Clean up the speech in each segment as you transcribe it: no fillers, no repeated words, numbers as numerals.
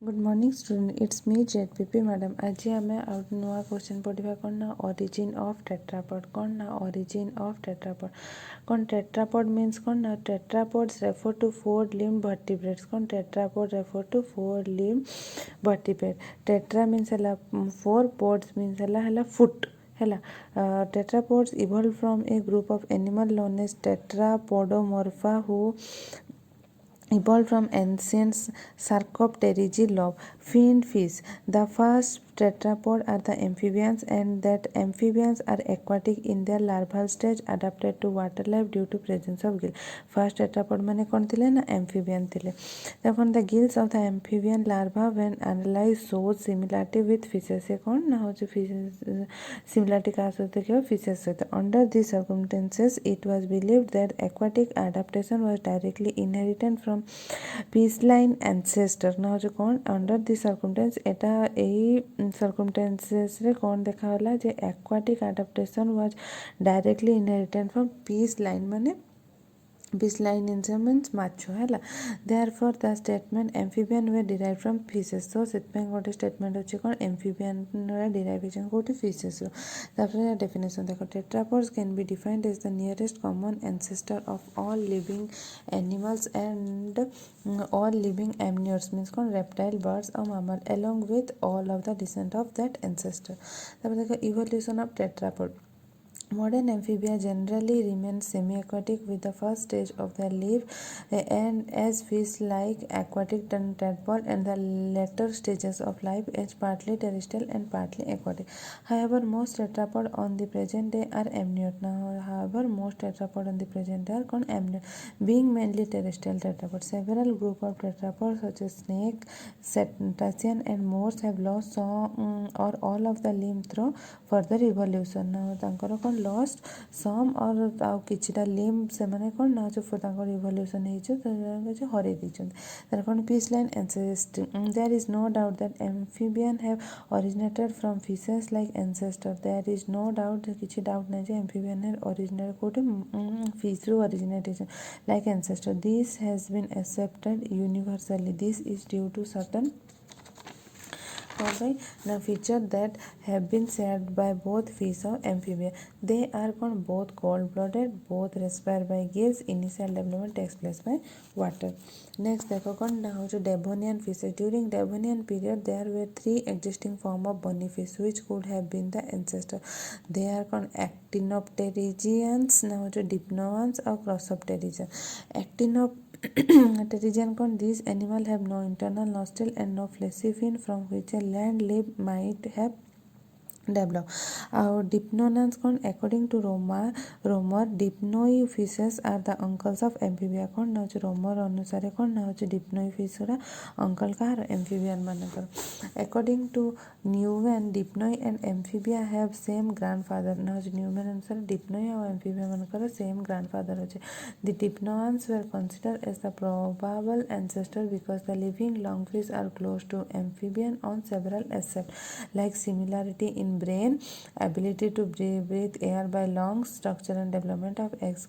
Good morning student, it's me ZPP madam. आज आम out नुआ क्वेश्चन पढ़ा कौन ना ओरिजिन ऑफ टेट्रापॉड। कौन ना ओरिजिन ऑफ टेट्रापॉड कौन टेट्रापॉड मीन्स कौन ना tetrapods refer to four limb vertebrates. कौन tetrapod refer to four limb vertebrate. Tetra means है फोर, पोड्स मीन्स है फुट है। Tetrapods evolve from a group of animal known as tetrapodomorpha who evolved from ancient Sarcopterygi lobe finned fish. The first tetrapod are the amphibians, and that amphibians are aquatic in their larval stage, adapted to water life due to presence of gill. First tetrapod माने कौन थिले ना amphibian थिले. Therefore the gills of the amphibian larva when analyzed shows similarity with fishes. ये कौन ना हो जो fishes similarity का सोचते क्या fishes होते. Under these circumstances it was believed that aquatic adaptation was directly inherited from পিসলাইন ancestor না হচ্ছে কোন अंडर दिस सर्कमस्टेंस एटा एही सर्कमस्टेंसेस रे कोन देखा होला जे aquatic adaptation was directly inherited from piscine माने पिसलाइन इन मीन्स माछो है। Therefore the statement amphibian were derive from fishes. तो से गोटे स्टेटमेंट अच्छे कौन एम्फिबियन डिराइवेशन कौटी फिशेस रो। डेफिनेशन देखो tetrapods can be defined as the nearest common ancestor of all living animals and all living amniotes means कौन reptile birds और mammal along with all of the descent of that ancestor। देखो evolution of tetrapod. Modern amphibia generally remain semi-aquatic with the first stage of their life and as fish-like aquatic tadpole, and the later stages of life as partly terrestrial and partly aquatic. However, most tetrapod on the present day are amniote. Most tetrapod on the present day are called amniote, being mainly terrestrial tetrapods. Several group of tetrapods such as snake, cetacean, and moors have lost some or all of the limb through further evolution. ତାଙ୍କର କ'ଣ lost ସମ୍ ଅର୍ ଆଉ କିଛିଟା ଲିମ୍ବ ସେମାନେ କ'ଣ ନା ତାଙ୍କର evolution ହେଇଛି କିଛି ହରେଇ ଦେଇଛନ୍ତି। ତାର କ'ଣ piece line ancestry. There is no doubt that amphibian have originated from fishes like ancestor. There is no doubt କିଛି ଡାଉଟ୍ ନାହିଁ ଯେ amphibian originated କୋଉଠି ଫିସ୍ରୁ originate ହେଇଛନ୍ତି like ancestor. This has been accepted universally. This is due to certain the feature that have been shared by both fish or amphibia. They are both cold-blooded, both respire by gills. Initial development takes place by water. Next देखो ना हो जो Devonian fishes. During Devonian period there were three existing form of bony fish which could have been the ancestor. They are actinopterygians ना हो जो dipnoans और crossopterygian. Actinopterygian these animals have no internal nostril and no fleshy fin from which a land lip might have developed. Our dipnonans according to Romer dipnoi fishes are the uncles of amphibia. ना हो रोमर अनुसार ना हो dipnoi fish रा uncle का amphibian मानकर. According to Newman dipnoi and amphibia have same grandfather. ना हो Newman अनुसार dipnoi और amphibia मानकर same grandfather होचे. The dipnoans were considered as the probable ancestor because the living lungfish are close to amphibian on several aspects like similarity in brain, ability to breathe air by lungs, structure and development of eggs.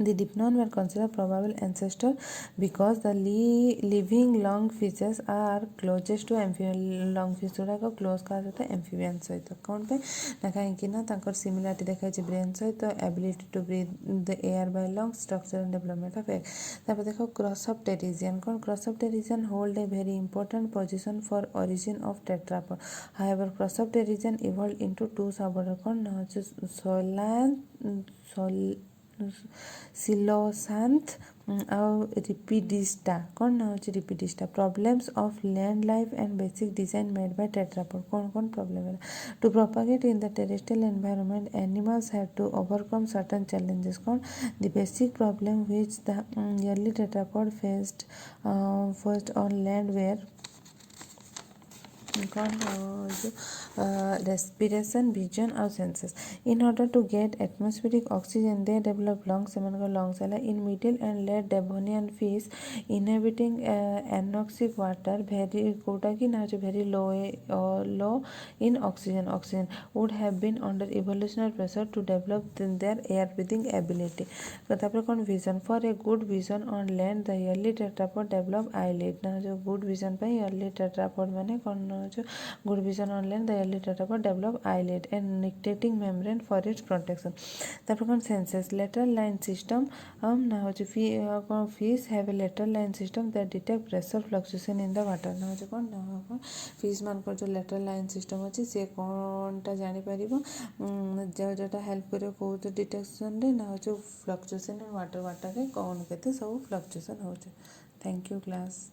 The dipnon were considered probable ancestor because the living lungfishes are closest to amphibian. Lungfish गुड़ाक close क्या सहित amphibian सहित कौन पे ना कहीं ना similarity देखा ब्रेन सहित ability to breathe the air by lungs structure and development of egg. तापर देखो crossopterygian crossopterygian hold a very important position for origin of tetrapod. However crossopterygian evolve into two suborder coelacanth और rhipidistia ना हो rhipidistia. Problems of land life and basic design made by tetrapod कौन problem है। To propagate in the terrestrial environment animals have to overcome certain challenges. The basic problem which the early tetrapod faced first on land were कौन जो respiration vision और senses in order to get atmospheric oxygen they develop lungs से lungs है in middle and late Devonian fish inhabiting anoxic water very कोटा कि ना very low in oxygen oxygen would have been under evolutionary pressure to develop their air breathing ability तापर कौन vision for a good vision on land the early tetrapod develop eyelid ना जो good vision पे early tetrapod माने कौन जो good vision on land the early tetrapod develop eyelid and nictitating membrane for its protection तापर कौन senses lateral line system ना हो कौन fish have a lateral line system that detect pressure fluctuation in the water ना हो कौन ना fish मान जो लेटरल लाइन सिस्टम अच्छी सी कौनटा जापर जोटा हेल्प कर कौ डिटेक्शन रे ना जो फ्लक्चुएशन इन वाटर वाटर कौन के सब फ्लक्चुएशन हो थैंक यू क्लास।